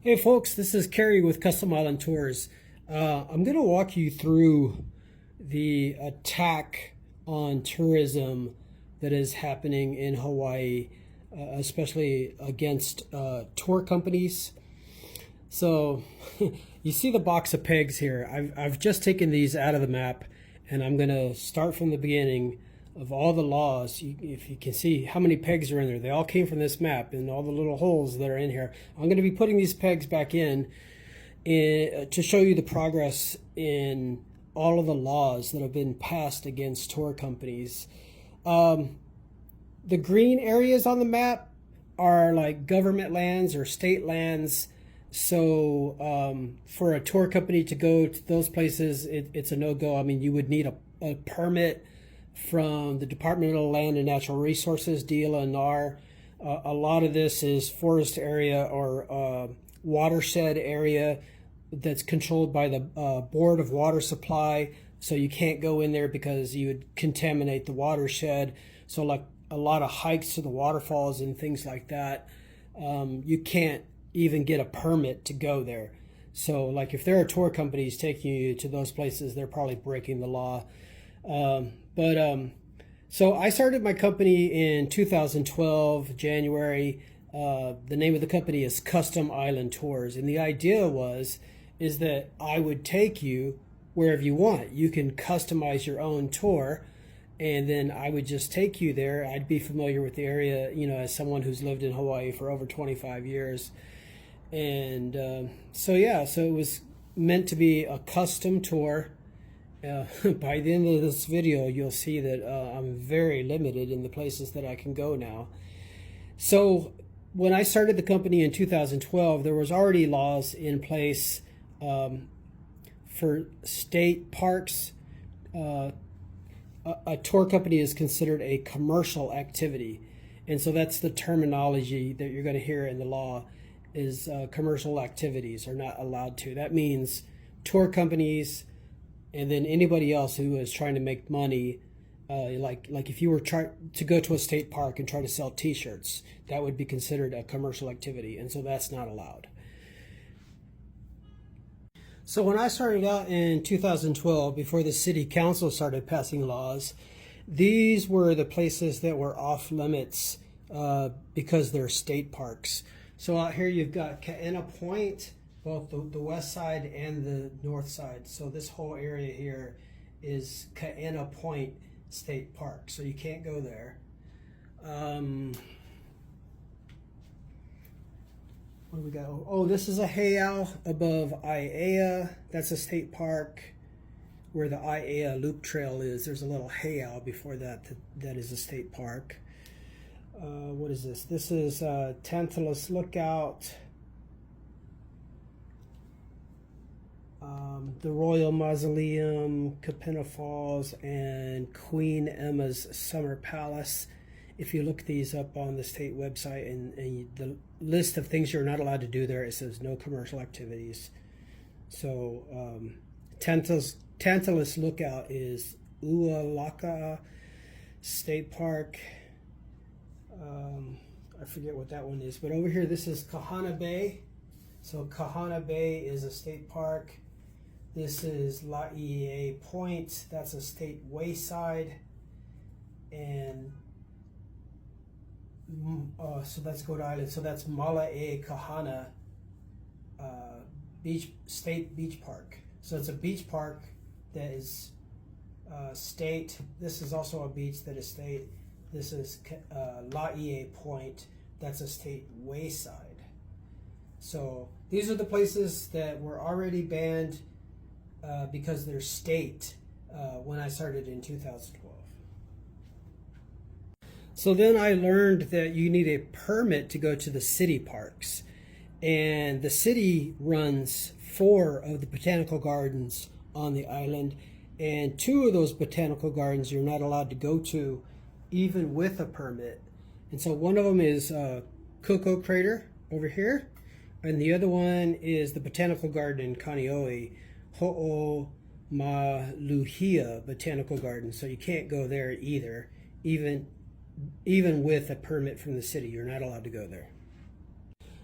Hey folks, this is Kerry with Custom Island Tours. I'm going to walk you through the attack on tourism that is happening in Hawaii, especially against tour companies. So you see the box of pegs here. I've just taken these out of the map, and I'm going to start from the beginning of all the laws. If you can see how many pegs are in there, they all came from this map and all the little holes that are in here. I'm going to be putting these pegs back in to show you the progress in all of the laws that have been passed against tour companies. The green areas on the map are like government lands or state lands. So for a tour company to go to those places, it's a no-go. I mean, you would need a permit from the Department of Land and Natural Resources, DLNR. A lot of this is forest area or watershed area that's controlled by the Board of Water Supply. So you can't go in there because you would contaminate the watershed. So like a lot of hikes to the waterfalls and things like that, you can't even get a permit to go there. So like if there are tour companies taking you to those places, they're probably breaking the law. So I started my company in 2012, January. The name of the company is Custom Island Tours. And the idea is that I would take you wherever you want. You can customize your own tour, and then I would just take you there. I'd be familiar with the area, as someone who's lived in Hawaii for over 25 years. And so it was meant to be a custom tour. By the end of this video, you'll see that I'm very limited in the places that I can go now. So when I started the company in 2012, there was already laws in place for state parks. A tour company is considered a commercial activity. And so that's the terminology that you're going to hear in the law is commercial activities are not allowed to. That means tour companies and then anybody else who is trying to make money, like if you were trying to go to a state park and try to sell t-shirts, that would be considered a commercial activity, and so that's not allowed. So when I started out in 2012, before the city council started passing laws, these were the places that were off limits because they're state parks. So out here you've got Kaena Point, both the west side and the north side. So this whole area here is Kaena Point State Park. So you can't go there. What do we got? Oh, this is a heiau above Aiea. That's a state park where the Aiea Loop Trail is. There's a little heiau before that is a state park. What is this? This is Tantalus Lookout. The Royal Mausoleum, Kapena Falls, and Queen Emma's Summer Palace. If you look these up on the state website and the list of things you're not allowed to do there, it says no commercial activities. So Tantalus Lookout is Ualaka State Park. I forget what that one is, but over here this is Kahana Bay. So Kahana Bay is a state park. This is Laie Point. That's a state wayside. And so that's Goat Island. So that's Malae Kahana State Beach Park. So it's a beach park that is state. This is also a beach that is state. This is Laie Point. That's a state wayside. So these are the places that were already banned because they're state when I started in 2012. So then I learned that you need a permit to go to the city parks. And the city runs 4 of the botanical gardens on the island. And 2 of those botanical gardens you're not allowed to go to even with a permit. And so one of them is Cocoa Crater over here. And the other one is the Botanical Garden in Kaneohe, Ho'omaluhia Botanical Garden. So you can't go there either, even with a permit from the city. You're not allowed to go there.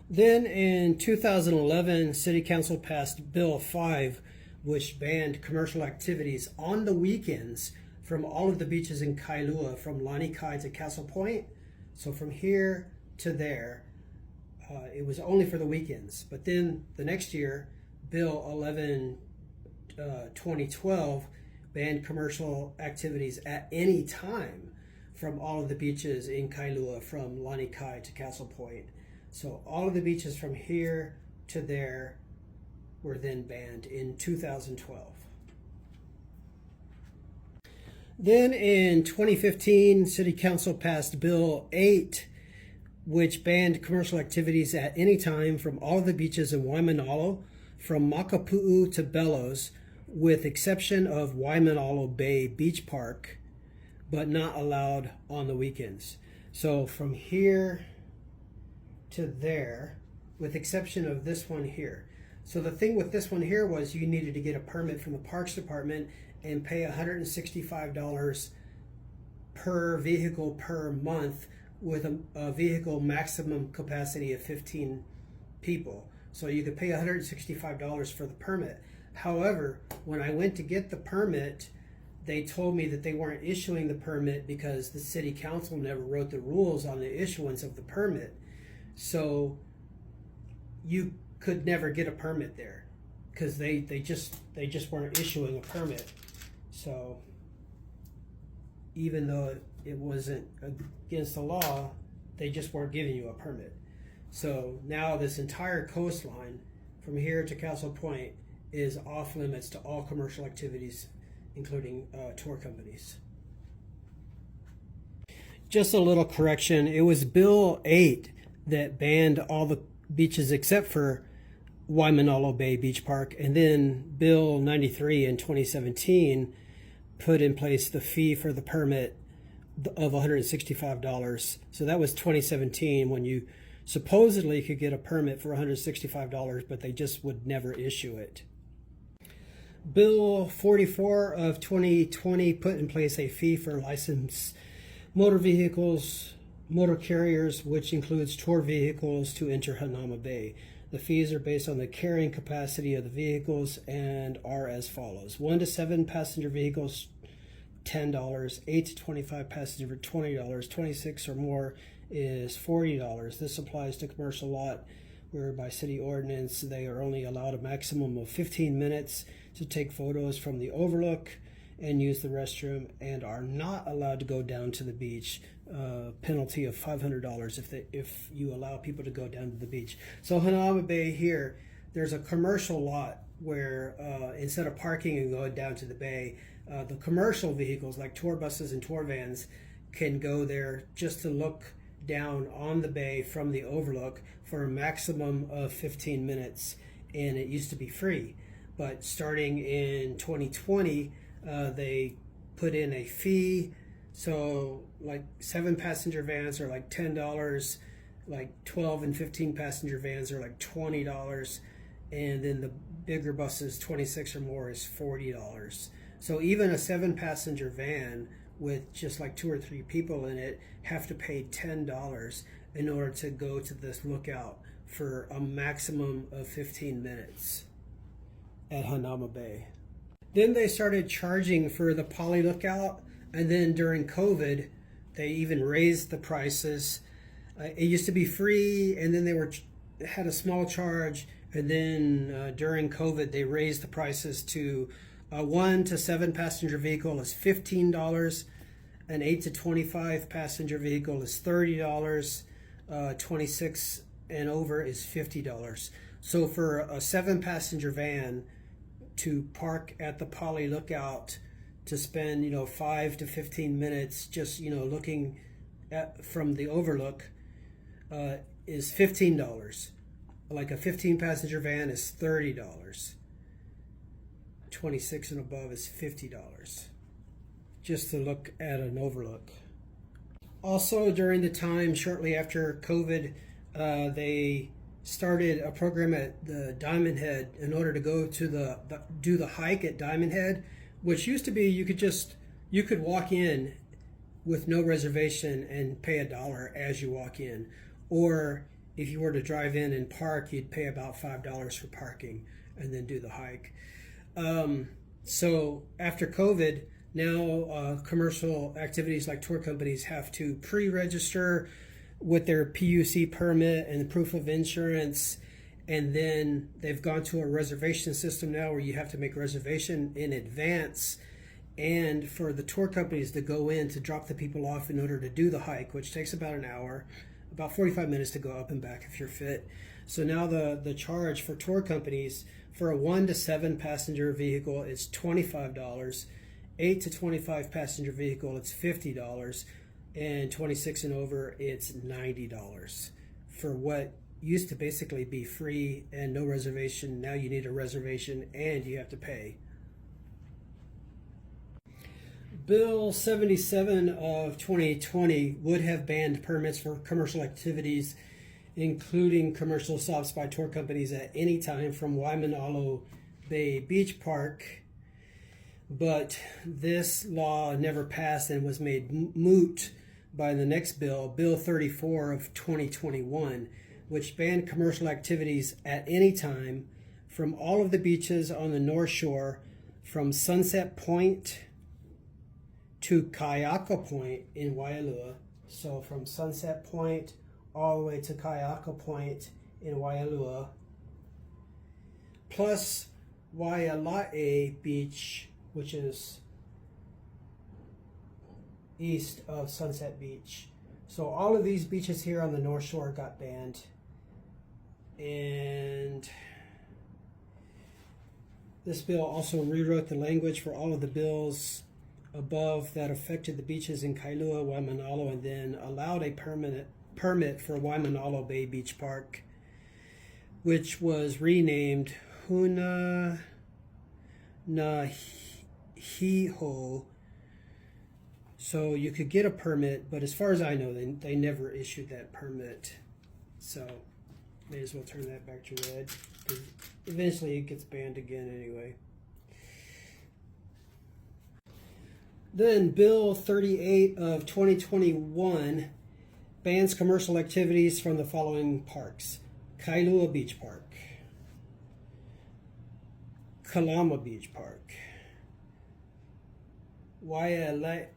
Then in 2011, City Council passed Bill 5, which banned commercial activities on the weekends from all of the beaches in Kailua, from Lanikai to Castle Point. So from here to there, it was only for the weekends. But then the next year, Bill 11, 2012, banned commercial activities at any time from all of the beaches in Kailua, from Lanikai to Castle Point. So all of the beaches from here to there were then banned in 2012. Then in 2015, City Council passed Bill 8, which banned commercial activities at any time from all of the beaches in Waimanalo, from Makapu'u to Bellows, with exception of Waimanalo Bay Beach Park, but not allowed on the weekends. So from here to there, with exception of this one here. So the thing with this one here was you needed to get a permit from the Parks Department and pay $165 per vehicle per month, with a vehicle maximum capacity of 15 people. So you could pay $165 for the permit. However, when I went to get the permit, they told me that they weren't issuing the permit because the city council never wrote the rules on the issuance of the permit. So you could never get a permit there because they just weren't issuing a permit. So even though it wasn't against the law, they just weren't giving you a permit. So now this entire coastline from here to Castle Point is off limits to all commercial activities, including tour companies. Just a little correction, it was Bill 8 that banned all the beaches except for Waimanalo Bay Beach Park, and then Bill 93 in 2017 put in place the fee for the permit of $165. So that was 2017, when you supposedly could get a permit for $165, but they just would never issue it. Bill 44 of 2020 put in place a fee for licensed motor vehicles, motor carriers, which includes tour vehicles, to enter Hanauma Bay. The fees are based on the carrying capacity of the vehicles and are as follows. 1 to 7 passenger vehicles, $10. 8 to 25 passenger, $20. 26 or more is $40. This applies to commercial lot where by city ordinance they are only allowed a maximum of 15 minutes to take photos from the overlook and use the restroom, and are not allowed to go down to the beach. Penalty of $500 if you allow people to go down to the beach. So Hanauma Bay here, there's a commercial lot where instead of parking and going down to the bay, the commercial vehicles like tour buses and tour vans can go there just to look down on the bay from the overlook for a maximum of 15 minutes, and it used to be free. But starting in 2020, they put in a fee. So like 7 passenger vans are like $10, like 12 and 15 passenger vans are like $20, and then the bigger buses, 26 or more, is $40. So even a 7 passenger van with just like 2 or 3 people in it have to pay $10 in order to go to this lookout for a maximum of 15 minutes at Hanauma Bay. Then they started charging for the Poly Lookout, and then during COVID, they even raised the prices. It used to be free, and then they had a small charge, and then during COVID, they raised the prices to a 1 to 7 passenger vehicle is $15, an 8 to 25 passenger vehicle is $30, 26 and over is $50. So for a 7 passenger van to park at the Poly Lookout to spend 5 to 15 minutes just looking at from the overlook is $15. Like a 15 passenger van is $30. 26 and above is $50 just to look at an overlook. Also during the time shortly after COVID, they started a program at the Diamond Head in order to go to do the hike at Diamond Head, which used to be you could walk in with no reservation and pay $1 as you walk in, or if you were to drive in and park, you'd pay about $5 for parking and then do the hike. So after COVID, now commercial activities like tour companies have to pre-register with their PUC permit and the proof of insurance, and then they've gone to a reservation system now where you have to make a reservation in advance, and for the tour companies to go in to drop the people off in order to do the hike, which takes about an hour, about 45 minutes to go up and back if you're fit. So now the charge for tour companies for a 1 to 7 passenger vehicle is $25. 8 to 25 passenger vehicle, it's $50, and 26 and over, it's $90 for what used to basically be free and no reservation. Now you need a reservation and you have to pay. Bill 77 of 2020 would have banned permits for commercial activities, including commercial stops by tour companies at any time from Waimanalo Bay Beach Park. But this law never passed and was made moot by the next bill, Bill 34 of 2021, which banned commercial activities at any time from all of the beaches on the North Shore from Sunset Point to Kayaka Point in Waialua. So from Sunset Point all the way to Kayaka Point in Waialua, plus Waialae Beach, which is east of Sunset Beach. So all of these beaches here on the North Shore got banned. And this bill also rewrote the language for all of the bills above that affected the beaches in Kailua, Waimanalo, and then allowed a permit for Waimanalo Bay Beach Park, which was renamed Huna Na Hiho. So you could get a permit, but as far as I know, they never issued that permit. So may as well turn that back to red, because eventually it gets banned again anyway. Then Bill 38 of 2021 bans commercial activities from the following parks: Kailua Beach Park, Kalama Beach Park, Waialae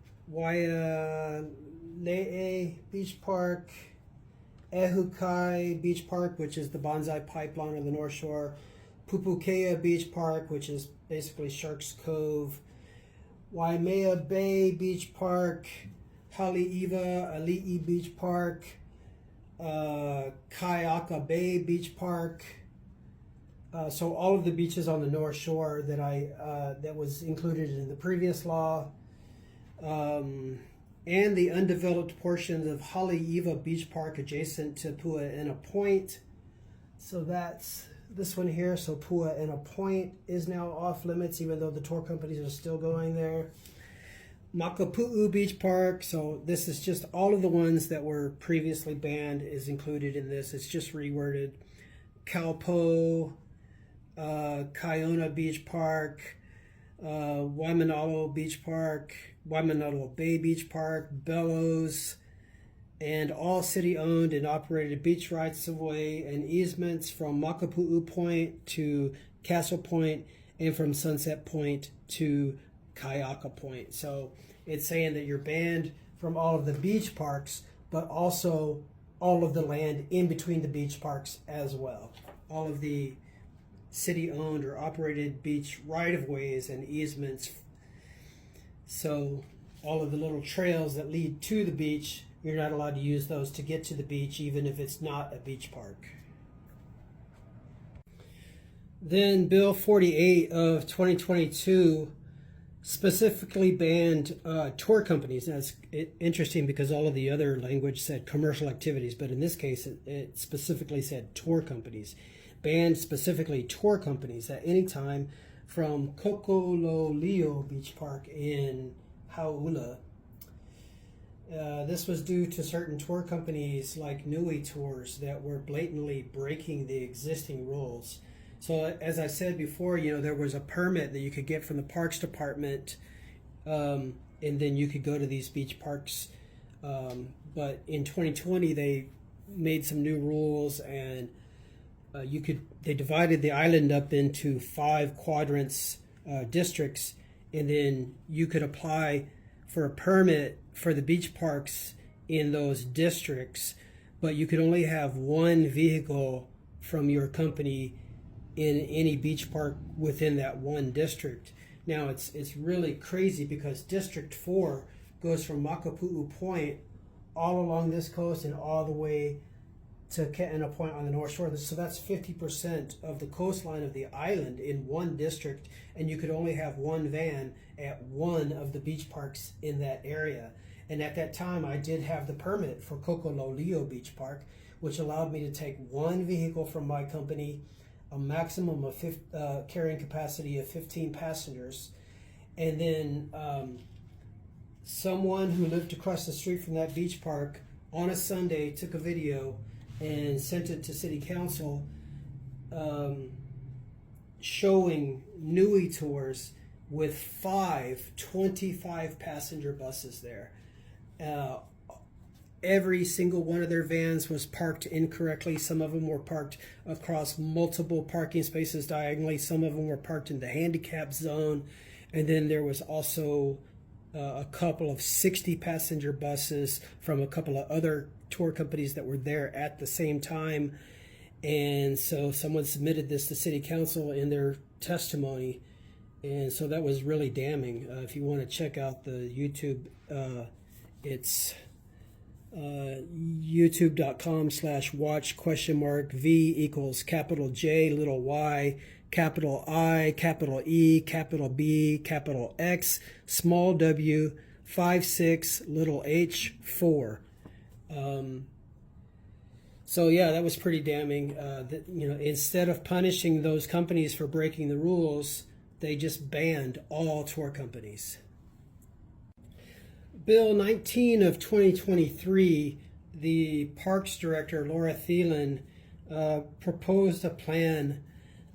Beach Park, Ehukai Beach Park, which is the Bonsai Pipeline of the North Shore, Pupukea Beach Park, which is basically Sharks Cove, Waimea Bay Beach Park, Haleiwa Ali'i Beach Park, Kayaka Bay Beach Park. So all of the beaches on the North Shore that was included in the previous law, and the undeveloped portions of Haleiwa Beach Park adjacent to Pu'uena Point. So that's this one here. So Pu'uena Point is now off limits, even though the tour companies are still going there. Makapu'u Beach Park. So this is just all of the ones that were previously banned is included in this. It's just reworded. Kaupo, Kiona Beach Park, Waimanalo Beach Park, Waimanalo Bay Beach Park, Bellows, and all city-owned and operated beach rights-of-way and easements from Makapu'u Point to Castle Point and from Sunset Point to Kayaka Point. So it's saying that you're banned from all of the beach parks, but also all of the land in between the beach parks as well. All of the city-owned or operated beach right-of-ways and easements. So all of the little trails that lead to the beach, you're not allowed to use those to get to the beach, even if it's not a beach park. Then Bill 48 of 2022 specifically banned tour companies. That's interesting because all of the other language said commercial activities, but in this case it specifically said tour companies. Banned specifically tour companies at any time from Kokololio Beach Park in Hauula. This was due to certain tour companies like Nui Tours that were blatantly breaking the existing rules. So as I said before, there was a permit that you could get from the Parks Department, and then you could go to these beach parks. But in 2020, they made some new rules, and they divided the island up into 5 quadrants, districts, and then you could apply for a permit for the beach parks in those districts, but you could only have 1 vehicle from your company in any beach park within that 1 district. Now it's really crazy because District 4 goes from Makapu'u Point all along this coast and all the way to Ke'ena Point on the North Shore. So that's 50% of the coastline of the island in 1 district, and you could only have 1 van at 1 of the beach parks in that area. And at that time, I did have the permit for Kokololio Beach Park, which allowed me to take 1 vehicle from my company, a maximum of carrying capacity of 15 passengers, and then someone who lived across the street from that beach park on a Sunday took a video and sent it to City Council, showing Nui Tours with 5 25 passenger buses there. Every single one of their vans was parked incorrectly. Some of them were parked across multiple parking spaces diagonally. Some of them were parked in the handicap zone. And then there was also a couple of 60 passenger buses from a couple of other tour companies that were there at the same time. And so someone submitted this to City Council in their testimony. And so that was really damning. If you want to check out the YouTube, it's youtube.com/watch?v equals capital J, little y, capital I, capital E, capital B, capital X, small w, 56, little h, 4. So yeah, that was pretty damning. Instead of punishing those companies for breaking the rules, they just banned all tour companies. Bill 19 of 2023, the Parks Director, Laura Thielen, proposed a plan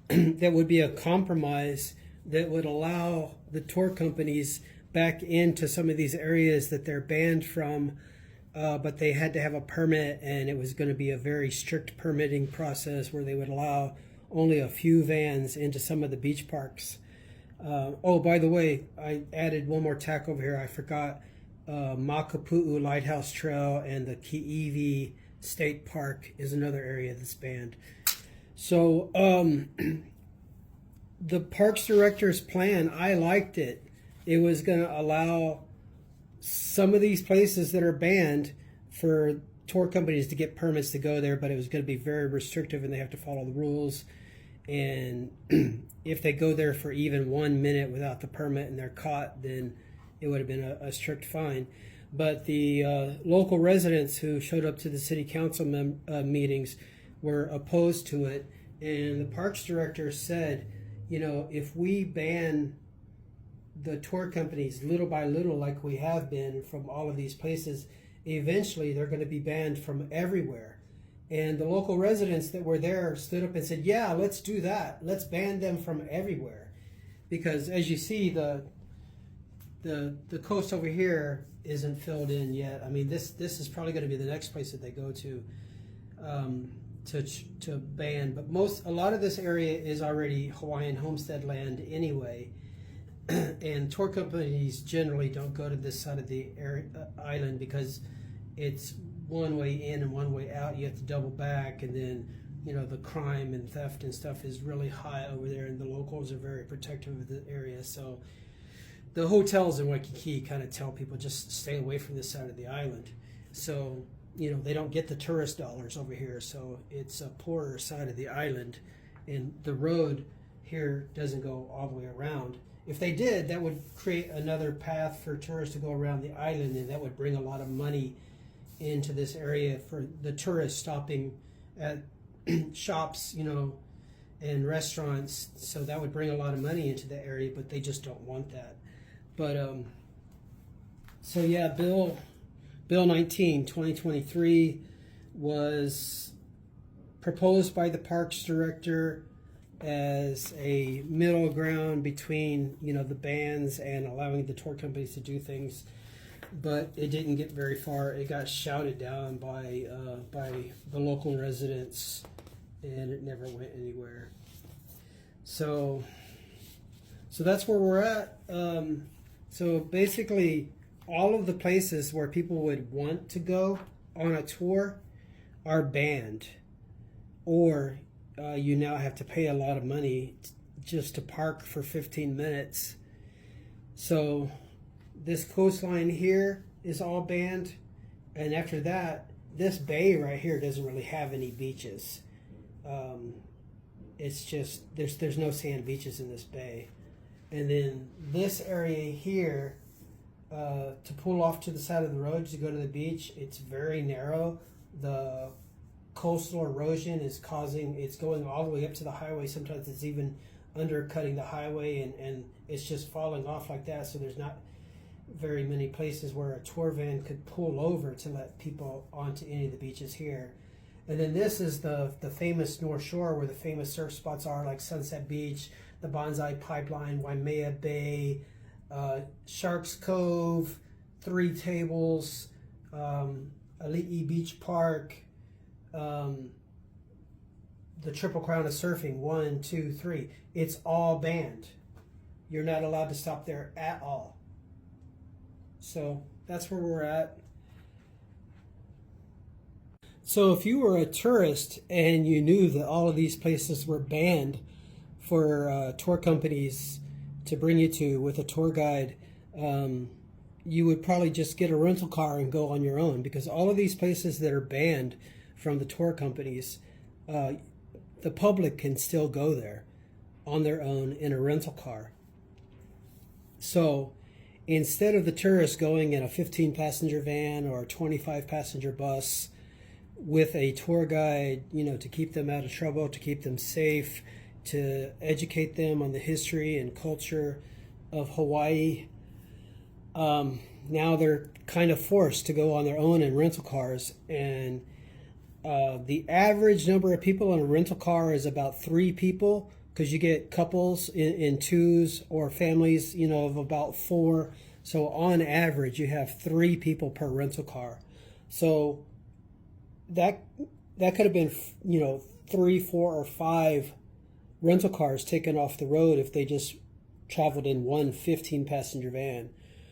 that would be a compromise that would allow the tour companies back into some of these areas that they're banned from, but they had to have a permit, and it was going to be a very strict permitting process where they would allow only a few vans into some of the beach parks. Oh, by the way, I added one more tack over here. I forgot. Makapu'u Lighthouse Trail and the Ki'iwi State Park is another area that's banned. So the Parks Director's plan, I liked it. It was going to allow some of these places that are banned for tour companies to get permits to go there, but it was going to be very restrictive and they have to follow the rules. And if they go there for even 1 minute without the permit and they're caught, then it would have been a strict fine. But the local residents who showed up to the City Council meetings were opposed to it. And the Parks Director said, if we ban the tour companies little by little like we have been from all of these places, eventually they're going to be banned from everywhere. And the local residents that were there stood up and said, yeah, let's do that. Let's ban them from everywhere. Because as you see, the coast over here isn't filled in yet. I mean, this is probably going to be the next place that they go to ban. But a lot of this area is already Hawaiian homestead land anyway, and tour companies generally don't go to this side of the island because it's one way in and one way out. You have to double back, and then the crime and theft and stuff is really high over there, and the locals are very protective of the area. So the hotels in Waikiki kind of tell people just stay away from this side of the island. So, they don't get the tourist dollars over here. So it's a poorer side of the island. And the road here doesn't go all the way around. If they did, that would create another path for tourists to go around the island, and that would bring a lot of money into this area for the tourists stopping at shops, and restaurants. So that would bring a lot of money into the area, but they just don't want that. But so yeah, Bill 19, 2023 was proposed by the Parks Director as a middle ground between the bans and allowing the tour companies to do things. but it didn't get very far. It got shouted down by the local residents, and it never went anywhere. So that's where we're at. So basically, all of the places where people would want to go on a tour are banned, or you now have to pay a lot of money just to park for 15 minutes. So this coastline here is all banned, and after that, this bay right here doesn't really have any beaches. It's just there's no sand beaches in this bay, and then this area here, to pull off to the side of the road to go to the beach, it's very narrow. The coastal erosion is it's going all the way up to the highway. Sometimes it's even undercutting the highway, and it's just falling off like that. So there's not very many places where a tour van could pull over to let people onto any of the beaches here. And then this is the famous North Shore, where the famous surf spots are, like Sunset Beach, the Bonsai Pipeline, Waimea Bay, Sharks Cove, Three Tables, Ali'i Beach Park, the Triple Crown of Surfing, 1, 2, 3. It's all banned. You're not allowed to stop there at all. So that's where we're at. So if you were a tourist and you knew that all of these places were banned for tour companies to bring you to with a tour guide, you would probably just get a rental car and go on your own, because all of these places that are banned from the tour companies, the public can still go there on their own in a rental car. So instead of the tourists going in a 15-passenger van or a 25-passenger bus with a tour guide, to keep them out of trouble, to keep them safe, to educate them on the history and culture of Hawaii, now they're kind of forced to go on their own in rental cars. And the average number of people in a rental car is about 3 people, because you get couples in twos, or families, of about 4. So on average, you have 3 people per rental car. So that could have been, 3, 4, or 5 rental cars taken off the road if they just traveled in one 15-passenger van.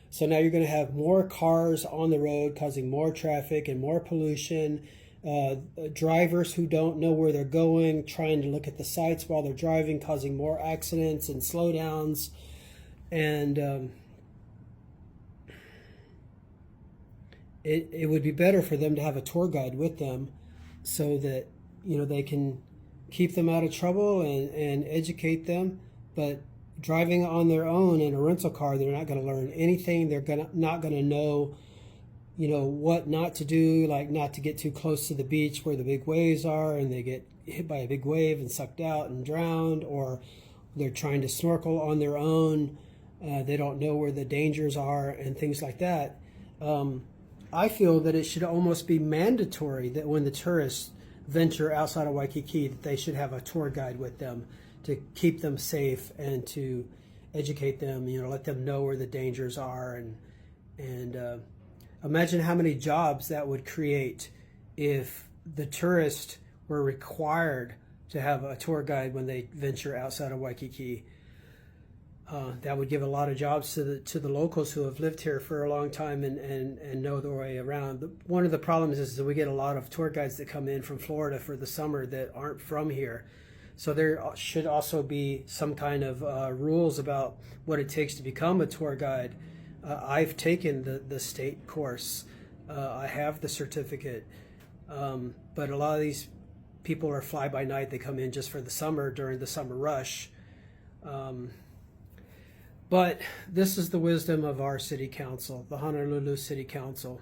So now you're going to have more cars on the road, causing more traffic and more pollution. Drivers who don't know where they're going, trying to look at the sights while they're driving, causing more accidents and slowdowns. And it would be better for them to have a tour guide with them, so that they can keep them out of trouble and educate them. But driving on their own in a rental car, they're not going to learn anything. They're not going to know what not to do, like not to get too close to the beach where the big waves are and they get hit by a big wave and sucked out and drowned, or they're trying to snorkel on their own. They don't know where the dangers are and things like that. I feel that it should almost be mandatory that when the tourists venture outside of Waikiki, that they should have a tour guide with them to keep them safe and to educate them, let them know where the dangers are. And imagine how many jobs that would create if the tourists were required to have a tour guide when they venture outside of Waikiki. That would give a lot of jobs to the locals who have lived here for a long time and know their way around. One of the problems is that we get a lot of tour guides that come in from Florida for the summer that aren't from here. So there should also be some kind of rules about what it takes to become a tour guide. I've taken the state course. I have the certificate. But a lot of these people are fly-by-night. They come in just for the summer during the summer rush. But this is the wisdom of our city council, the Honolulu City Council.